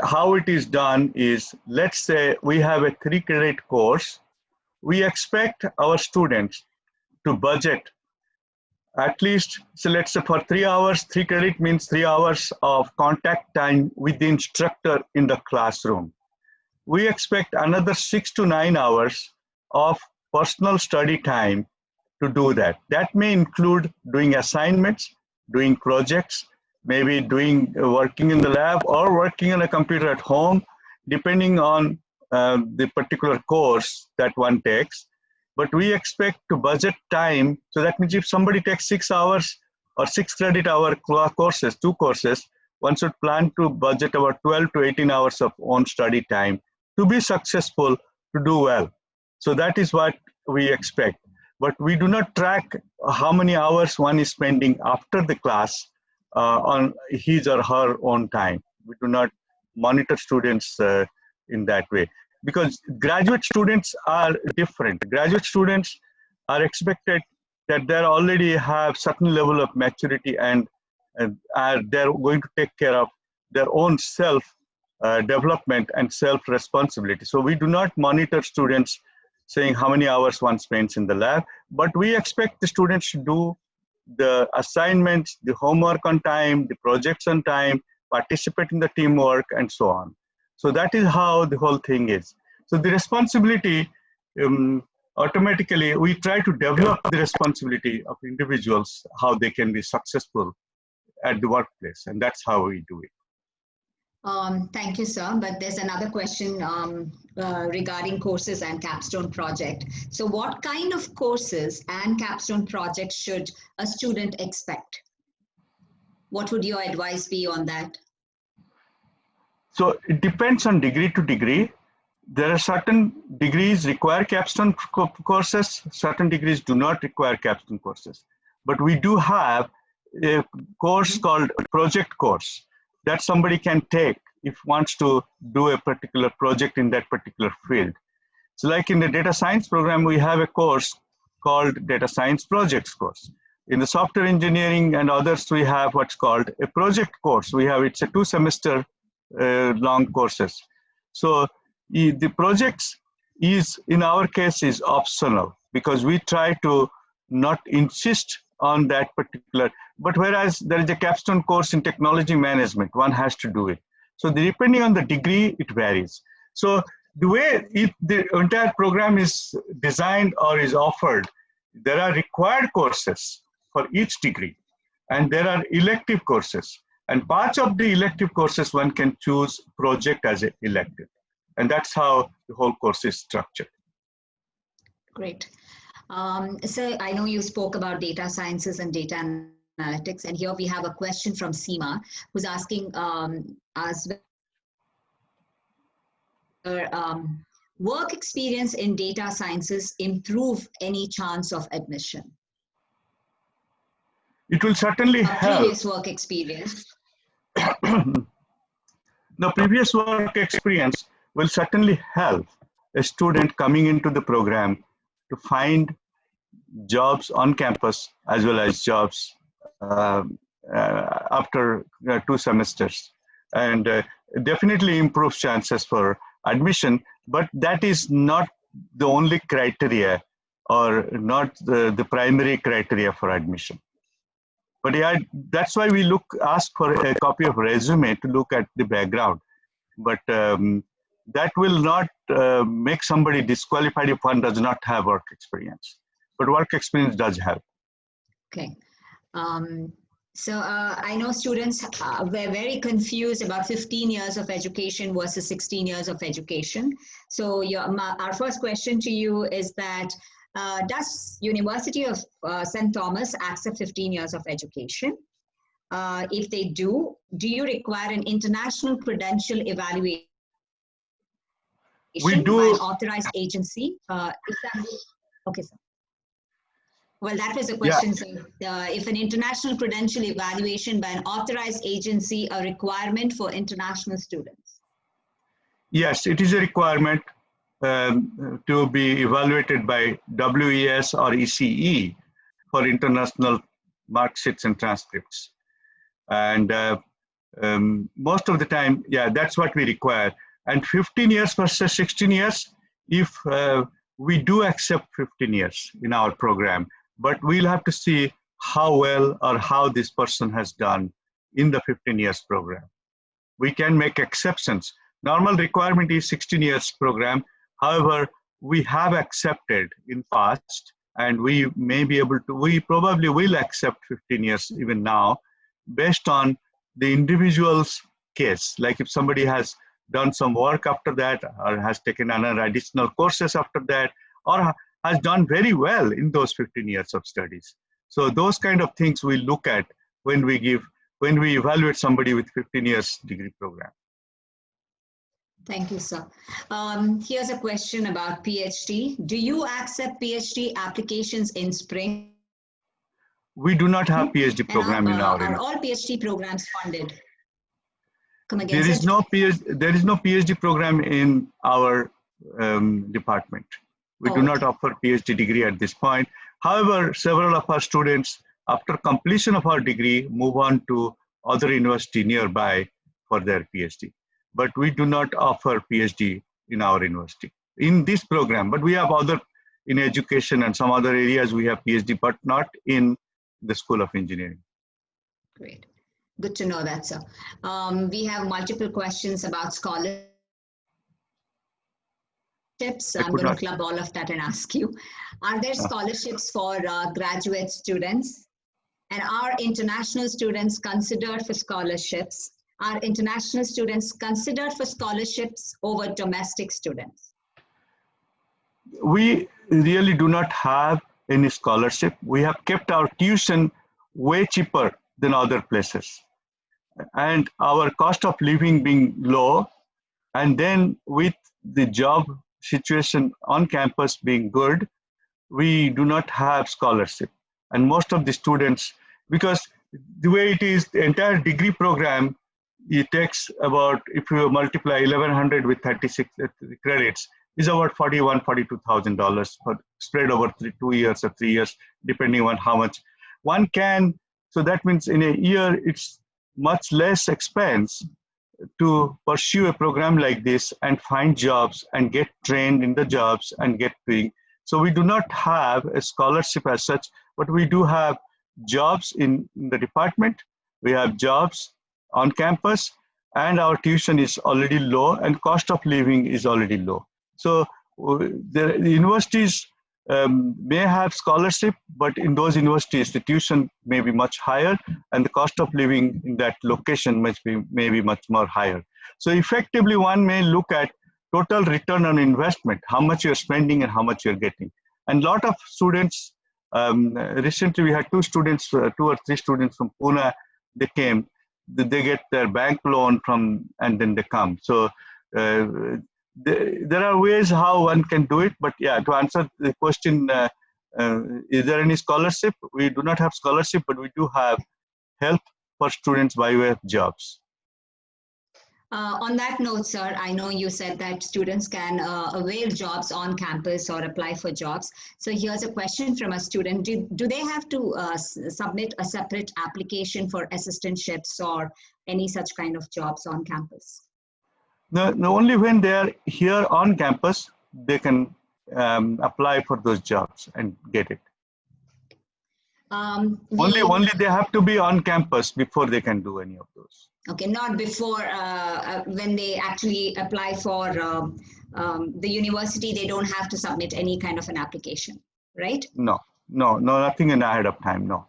B: How it is done is, let's say we have a 3-credit course. We expect our students to budget at least, so let's say for 3 hours, 3 credit means 3 hours of contact time with the instructor in the classroom. We expect another 6 to 9 hours of personal study time to do that. That may include doing assignments, doing projects, maybe working in the lab or working on a computer at home, depending on the particular course that one takes. But we expect to budget time. So that means if somebody takes 6 hours or 6 credit hour courses, 2 courses, one should plan to budget about 12 to 18 hours of own study time to be successful, to do well. So that is what we expect. But we do not track how many hours one is spending after the class on his or her own time. We do not monitor students in that way, because graduate students are different. Graduate students are expected that they already have certain level of maturity, and they're going to take care of their own self development and self responsibility. So we do not monitor students saying how many hours one spends in the lab, but we expect the students to do the assignments, the homework on time, the projects on time, participate in the teamwork, and so on. So that is how the whole thing is. So the responsibility, automatically, we try to develop the responsibility of individuals, how they can be successful at the workplace, and that's how we do it.
D: Thank you, sir. But there's another question regarding courses and capstone project. So what kind of courses and capstone projects should a student expect? What would your advice be on that?
B: So it depends on degree to degree. There are certain degrees require capstone courses, certain degrees do not require capstone courses. But we do have a course called project course that somebody can take if wants to do a particular project in that particular field. So like in the data science program, we have a course called data science projects course. In the software engineering and others, we have what's called a project course. It's a 2-semester long courses. So the projects is, in our case, is optional, because we try to not insist on that particular, but whereas there is a capstone course in technology management, one has to do it. So depending on the degree, it varies. So the way the entire program is designed or is offered, there are required courses for each degree, and there are elective courses. And parts of the elective courses, one can choose project as an elective. And that's how the whole course is structured.
D: Great. So I know you spoke about data sciences and data analytics, and here we have a question from Seema, who's asking us whether work experience in data sciences improve any chance of admission?
B: It will certainly help.
D: Previous work experience.
B: The previous work experience will certainly help a student coming into the program to find jobs on campus as well as jobs after 2 semesters, and definitely improves chances for admission, but that is not the only criteria or not the primary criteria for admission. But yeah, that's why we ask for a copy of resume to look at the background. But that will not make somebody disqualified if one does not have work experience. But work experience does help.
D: Okay. So I know students were very confused about 15 years of education versus 16 years of education. So our first question to you is that, does University of St. Thomas accept 15 years of education? If they do you require an international credential evaluation
B: we do.
D: By an authorized agency? Okay, sir. Well, that was a question, sir. If an international credential evaluation by an authorized agency a requirement for international students?
B: Yes, it is a requirement to be evaluated by WES or ECE for international mark sheets and transcripts. And most of the time, yeah, that's what we require. And 15 years versus 16 years, if we do accept 15 years in our program, but we'll have to see how well or how this person has done in the 15 years program. We can make exceptions. Normal requirement is 16 years program. However, we have accepted in past, and we may be able to, we probably will accept 15 years even now, based on the individual's case. Like if somebody has done some work after that, or has taken another additional courses after that, or has done very well in those 15 years of studies. So those kind of things we look at when we evaluate somebody with 15 years degree program.
D: Thank you, sir. Here's a question about PhD. Do you accept PhD applications in spring?
B: We do not have PhD
D: And
B: program in our
D: are all PhD programs funded? Come again,
B: there
D: sir.
B: is no PhD program in our department. We do not offer PhD degree at this point. However, several of our students, after completion of our degree, move on to other university nearby for their PhD. But we do not offer PhD in our university in this program. But we have other in education and some other areas we have PhD, but not in the School of Engineering.
D: Great. Good to know that, sir. We have multiple questions about scholarships. I'm going to club all of that and ask you. Are there scholarships for graduate students? And are international students considered for scholarships? Are international students considered for scholarships over domestic students?
B: We really do not have any scholarship. We have kept our tuition way cheaper than other places. And our cost of living being low, and then with the job situation on campus being good, we do not have scholarship. And most of the students, because the way it is, the entire degree program, it takes about, if you multiply 1100 with 36 credits, is about $42,000 spread over 2 years or 3 years, depending on how much one can. So that means in a year, it's much less expense to pursue a program like this and find jobs and get trained in the jobs and get paid. So we do not have a scholarship as such, but we do have jobs in the department. We have jobs on campus, and our tuition is already low and cost of living is already low. So the universities may have scholarship, but in those universities, the tuition may be much higher and the cost of living in that location may be much more higher. So effectively, one may look at total return on investment, how much you're spending and how much you're getting. And a lot of students, recently we had 2 or 3 students from Pune, they came, they get their bank loan from, and then they come. So there are ways how one can do it, but yeah, to answer the question, is there any scholarship? We do not have scholarship, but we do have help for students by way of jobs.
D: On that note, sir, I know you said that students can avail jobs on campus or apply for jobs. So here's a question from a student. Do they have to submit a separate application for assistantships or any such kind of jobs on campus?
B: No, only when they are here on campus, they can apply for those jobs and get it. Only they have to be on campus before they can do any of those.
D: Okay, not before when they actually apply for the university, they don't have to submit any kind of an application, right?
B: No, nothing in ahead of time, no.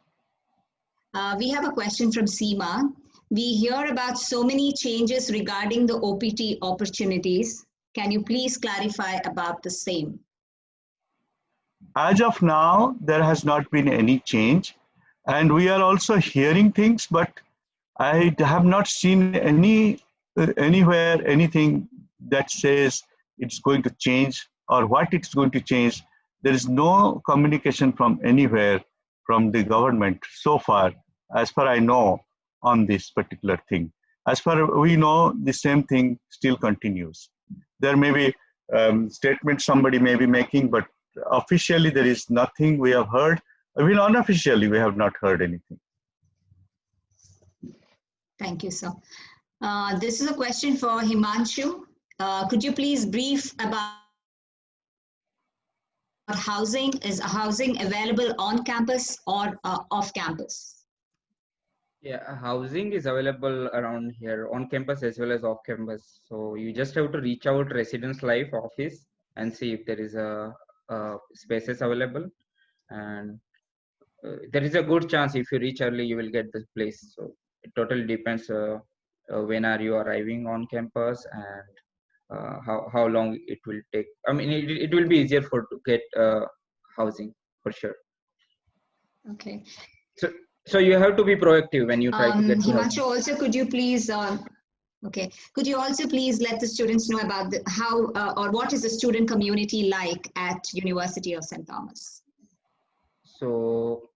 D: We have a question from Seema. We hear about so many changes regarding the OPT opportunities. Can you please clarify about the same?
B: As of now, there has not been any change. And we are also hearing things, but I have not seen anywhere anything that says it's going to change or what it's going to change. There is no communication from anywhere from the government so far, as far I know, on this particular thing. As far as we know, the same thing still continues. There may be statements somebody may be making, but officially there is nothing we have heard. Even unofficially, we have not heard anything.
D: Thank you, sir. This is a question for Himanshu. Could you please brief about housing? Is housing available on campus or off campus?
C: Yeah, housing is available around here on campus as well as off campus. So you just have to reach out Residence Life office and see if there is a spaces available. And there is a good chance if you reach early, you will get the place. So it totally depends when are you arriving on campus and how long it will take. I mean, it will be easier to get housing for sure.
D: Okay.
C: So you have to be proactive when you try to get
D: Himanshu, also could you please Okay. Could you also please let the students know about how or what is the student community like at University of St. Thomas?
C: So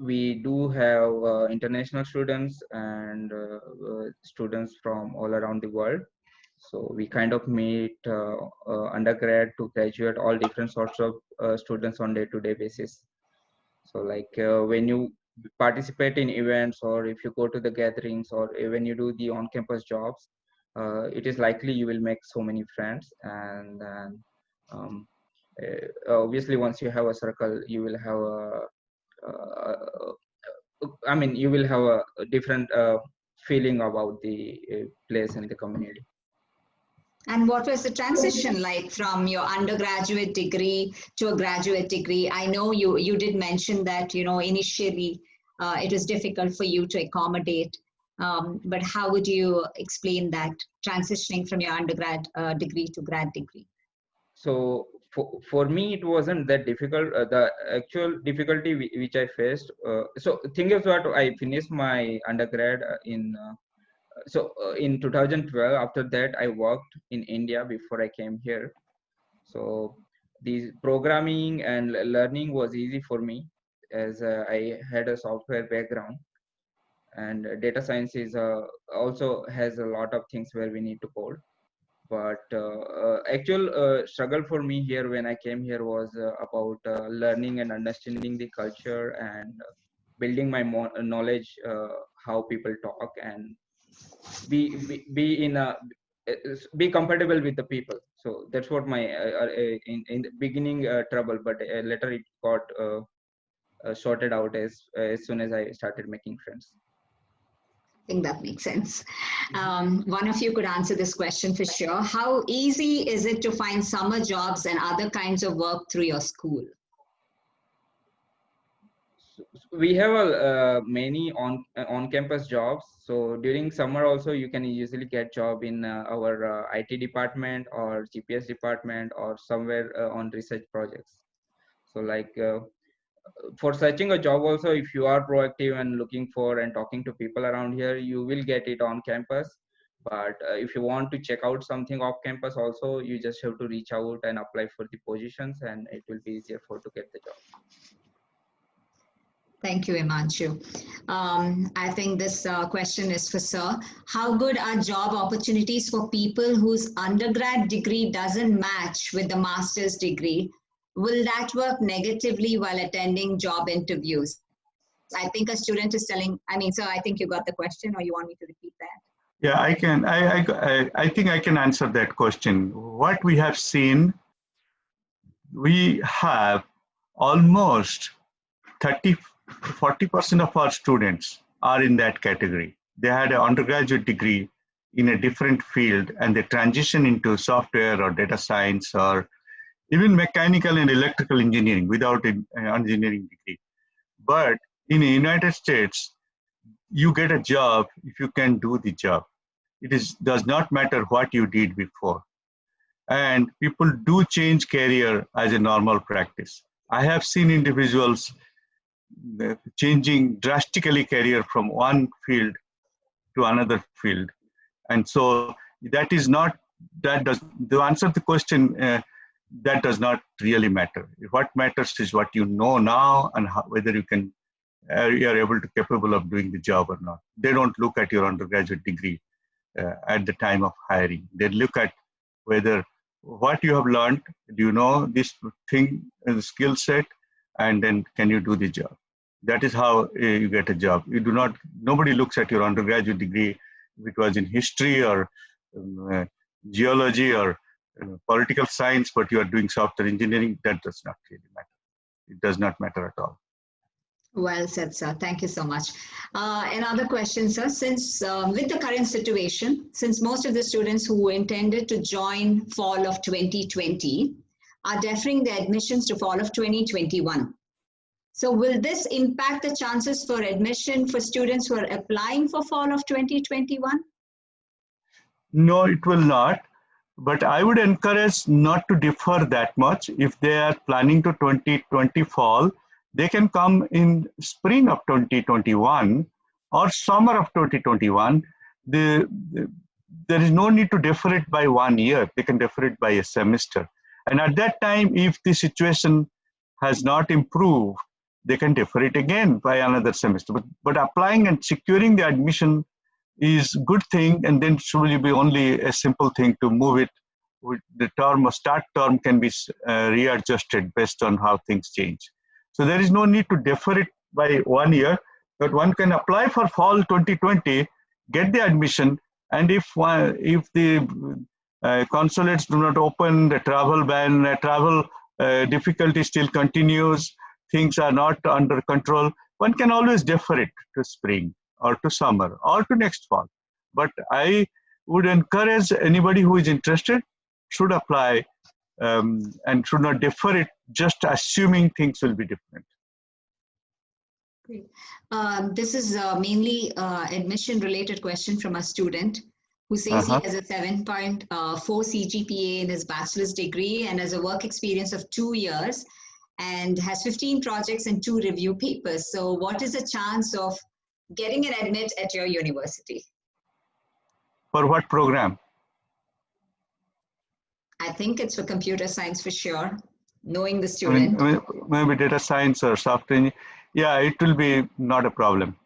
C: we do have international students and students from all around the world. So we kind of meet undergrad to graduate, all different sorts of students on day-to-day basis. So like when you participate in events, or if you go to the gatherings, or when you do the on-campus jobs, it is likely you will make so many friends. And then obviously once you have a circle, you will have I mean, you will have a different feeling about the place and the community.
D: And what was the transition like from your undergraduate degree to a graduate degree? I know you did mention that, you know, initially it was difficult for you to accommodate, but how would you explain that transitioning from your undergrad degree to grad degree?
C: So for me, it wasn't that difficult. The actual difficulty which I faced. So thing is that I finished my undergrad in 2012. After that, I worked in India before I came here. So the programming and learning was easy for me, as I had a software background, and data science is also has a lot of things where we need to code. But actual struggle for me here when I came here was about learning and understanding the culture, and building my knowledge, how people talk, and be comfortable with the people. So that's what my in the beginning trouble, but later it got sorted out as soon as I started making friends.
D: I think that makes sense. One of you could answer this question for sure. How easy is it to find summer jobs and other kinds of work through your school?
C: We have many on-campus jobs. So during summer also, you can easily get job in our IT department or GPS department, or somewhere on research projects. So like for searching a job also, if you are proactive and looking for and talking to people around here, you will get it on campus. But if you want to check out something off campus also, you just have to reach out and apply for the positions, and it will be easier to get the job.
D: Thank you, Himanshu. I think this question is for Sir. How good are job opportunities for people whose undergrad degree doesn't match with the master's degree? Will that work negatively while attending job interviews? I think a student is telling, Sir, I think you got the question, or you want me to repeat that?
B: Yeah, I can. I think I can answer that question. What we have seen, we have almost 40% of our students are in that category. They had an undergraduate degree in a different field, and they transition into software or data science or even mechanical and electrical engineering without an engineering degree. But in the United States, you get a job if you can do the job. Does not matter what you did before. And people do change career as a normal practice. I have seen individuals changing drastically career from one field to another field. And so that is not, to answer the question, that does not really matter. What matters is what you know now, and whether you are able to capable of doing the job or not. They don't look at your undergraduate degree at the time of hiring. They look at whether what you have learned, do you know this thing, skill set, and then can you do the job? That is how you get a job. Nobody looks at your undergraduate degree, if it was in history or geology or political science, but you are doing software engineering. That does not really matter. It does not matter at all.
D: Well said, sir. Thank you so much. Another question, sir. Since with the current situation, since most of the students who intended to join fall of 2020 are deferring their admissions to fall of 2021. So will this impact the chances for admission for students who are applying for fall of 2021?
B: No, it will not. But I would encourage not to defer that much. If they are planning to 2020 fall, they can come in spring of 2021 or summer of 2021. there is no need to defer it by 1 year. They can defer it by a semester. And at that time, if the situation has not improved, they can defer it again by another semester. But applying and securing the admission is a good thing, and then should be only a simple thing to move it. The term or start term can be readjusted based on how things change. So there is no need to defer it by 1 year, but one can apply for fall 2020, get the admission, and if the consulates do not open, the travel ban, travel difficulty still continues, things are not under control, one can always defer it to spring or to summer or to next fall. But I would encourage anybody who is interested should apply and should not defer it just assuming things will be different.
D: Great. This is mainly admission related question from a student who says he has a 7.4 CGPA in his bachelor's degree and has a work experience of 2 years and has 15 projects and 2 review papers. So what is the chance of getting an admit at your university?
B: For what program?
D: I think it's for computer science for sure, knowing the student.
B: Maybe data science or software engineering. Yeah, it will be not a problem.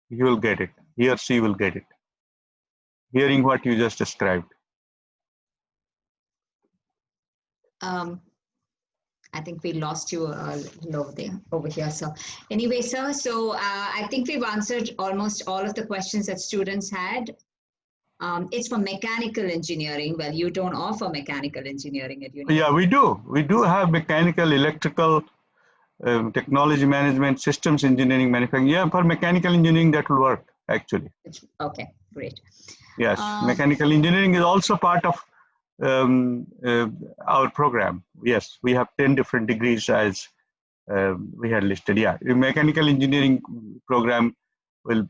B: He will get it. He or she will get it. Hearing what you just described.
D: I think we lost you over here. So anyway, sir, so I think we've answered almost all of the questions that students had. It's for mechanical engineering. Well, you don't offer mechanical engineering at university.
B: Yeah, we do. We do have mechanical, electrical, technology management, systems engineering, manufacturing. Yeah, for mechanical engineering, that will work, actually.
D: Okay, great.
B: Yes, mechanical engineering is also part of our program. Yes, we have 10 different degrees as we had listed. Yeah, the mechanical engineering program will,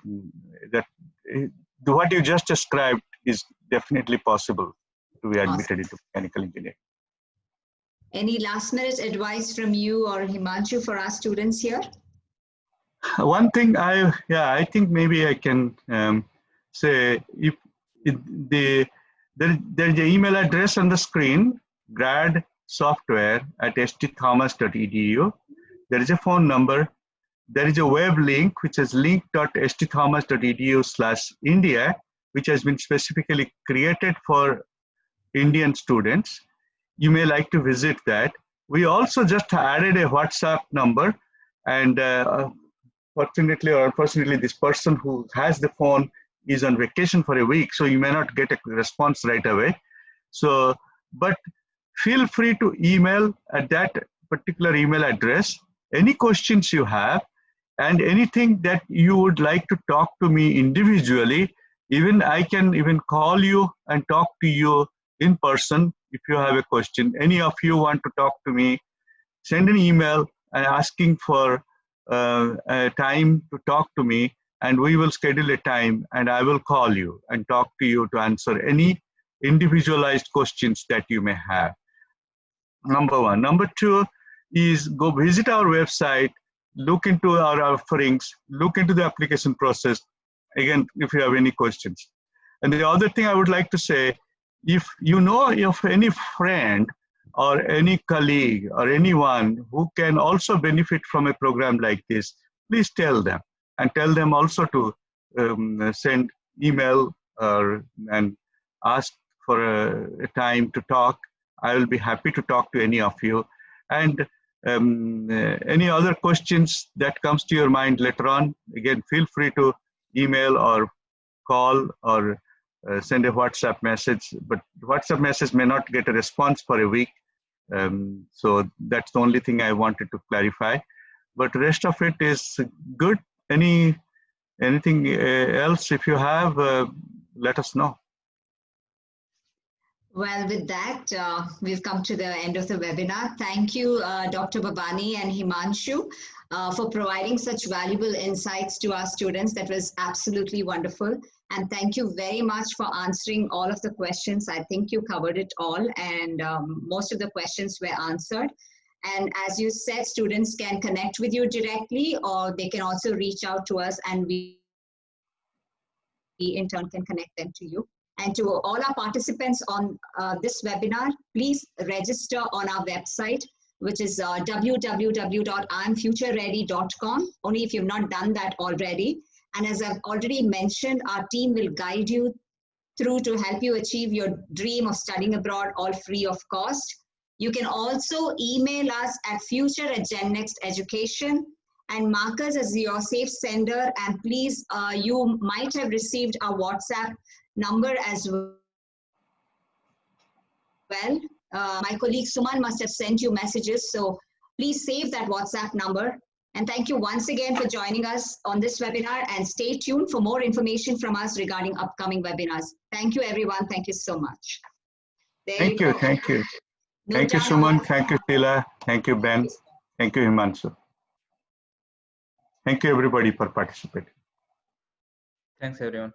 B: what you just described is definitely possible to be admitted into mechanical engineering.
D: Any last minute advice from you or Himanshu for our students here?
B: One thing I think maybe I can say, if there is an email address on the screen, gradsoftware@stthomas.edu. There is a phone number. There is a web link, which is link.stthomas.edu/India, which has been specifically created for Indian students. You may like to visit that. We also just added a WhatsApp number, and fortunately or unfortunately, this person who has the phone is on vacation for a week, so you may not get a response right away. So, but feel free to email at that particular email address any questions you have and anything that you would like to talk to me individually. Even I can even call you and talk to you in person if you have a question. Any of you want to talk to me, send an email and asking for a time to talk to me, and we will schedule a time and I will call you and talk to you to answer any individualized questions that you may have. Number one. Number two is go visit our website, look into our offerings, look into the application process, again, if you have any questions. And the other thing I would like to say, if you know of any friend or any colleague or anyone who can also benefit from a program like this, please tell them, and tell them also to send email and ask for a time to talk. I will be happy to talk to any of you. And any other questions that comes to your mind later on, again, feel free to email or call or send a WhatsApp message. But WhatsApp message may not get a response for a week. So that's the only thing I wanted to clarify. But the rest of it is good. Anything else, if you have, let us know.
D: Well, with that, we've come to the end of the webinar. Thank you, Dr. Babani and Himanshu, for providing such valuable insights to our students. That was absolutely wonderful. And thank you very much for answering all of the questions. I think you covered it all, and most of the questions were answered. And as you said, students can connect with you directly, or they can also reach out to us, and we in turn can connect them to you. And to all our participants on this webinar, please register on our website, which is www.imfutureready.com, only if you've not done that already. And as I've already mentioned, our team will guide you through to help you achieve your dream of studying abroad, all free of cost. You can also email us at future@GenNextEducation and mark us as your safe sender. And please, you might have received our WhatsApp number as well. My colleague Suman must have sent you messages, so please save that WhatsApp number. And thank you once again for joining us on this webinar, and stay tuned for more information from us regarding upcoming webinars. Thank you, everyone. Thank you so much.
B: Thank you. Thank you, Suman. Thank you, Sheila. Thank you, Ben. Thank you, Himanshu. Thank you, everybody, for participating.
C: Thanks, everyone.